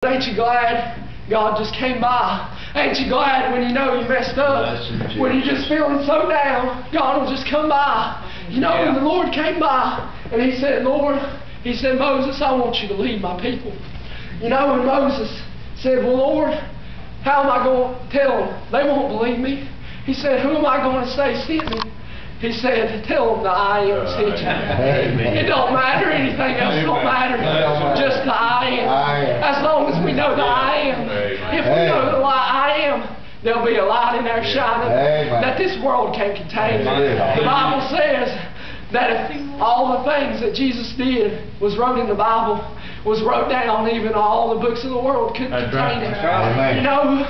Ain't you glad God just came by? Ain't you glad when you know you messed up? When you're just feeling so down, God will just come by. You know, when the Lord came by and He said, Lord, He said, Moses, I want you to lead my people. You know, when Moses said, well, Lord, how am I going to tell them? They won't believe me. He said, who am I going to say sent me? He said, tell them the I am sent you. It don't matter, anything else don't matter. Just the I am. As long as we know the I am. If we know the I am, there'll be a light in there shining that this world can't contain. The Bible says that if all the things that Jesus did was wrote in the Bible, was wrote down, even all the books of the world couldn't contain it. You know,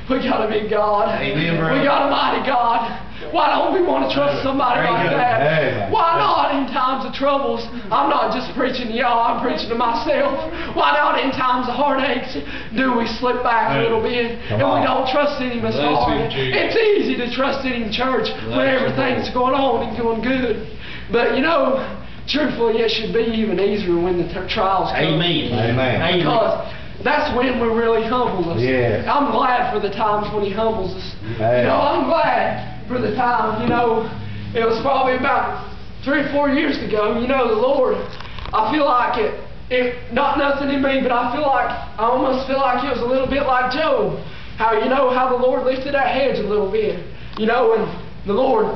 we got a big God. We got a mighty God. Why don't we want to trust somebody like that? Why not in times of troubles? I'm not just preaching to y'all, I'm preaching to myself. Why not in times of heartaches do we slip back a little bit and we don't trust in Him as hard? It's easy to trust in church when everything's going on and going good. But you know, truthfully, it should be even easier when the trials come. Amen. Because that's when we really humble us. I'm glad for the times when He humbles us. You know, I'm glad for the time, you know, it was probably about 3 or 4 years ago, you know, the Lord, I feel like not nothing in me, but I almost feel like it was a little bit like Job. How, you know, how the Lord lifted that hedge a little bit. You know, and the Lord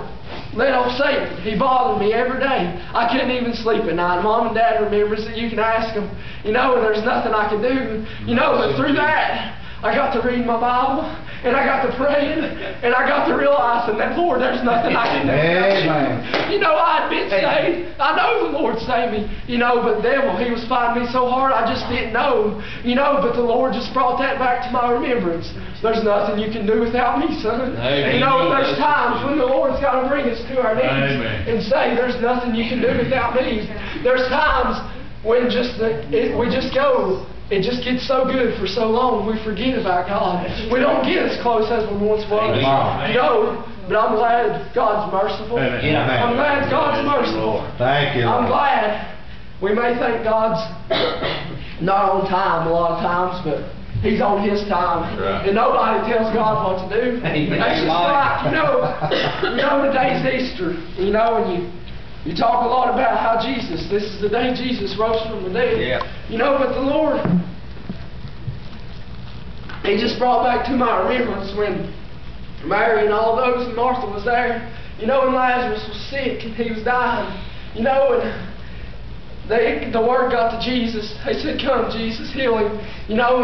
let off Satan. He bothered me every day. I couldn't even sleep at night. Mom and Dad remembers that. You can ask them. You know, and there's nothing I can do. You know, but through that, I got to read my Bible, and I got to praying, and I got to realizing that, Lord, there's nothing I can do. You know, I'd been saved. I know the Lord saved me. You know, but the devil, he was fighting me so hard, I just didn't know. You know, but the Lord just brought that back to my remembrance. There's nothing you can do without me, son. You know, there's times when the Lord's got to bring us to our knees and say, there's nothing you can do without me. There's times when we just go. It just gets so good for so long, we forget about God. We don't get as close as we once was. You know, but I'm glad God's merciful. I'm glad God's merciful. Thank you. I'm glad. We may think God's not on time a lot of times, but He's on His time. And nobody tells God what to do. That's just like, you know, today's Easter, you know, and you talk a lot about how this is the day Jesus rose from the dead. You know, but the Lord, He just brought back to my remembrance when Mary and all those and Martha was there. You know, when Lazarus was sick and he was dying. You know, and the word got to Jesus. They said, come, Jesus, heal him. You know.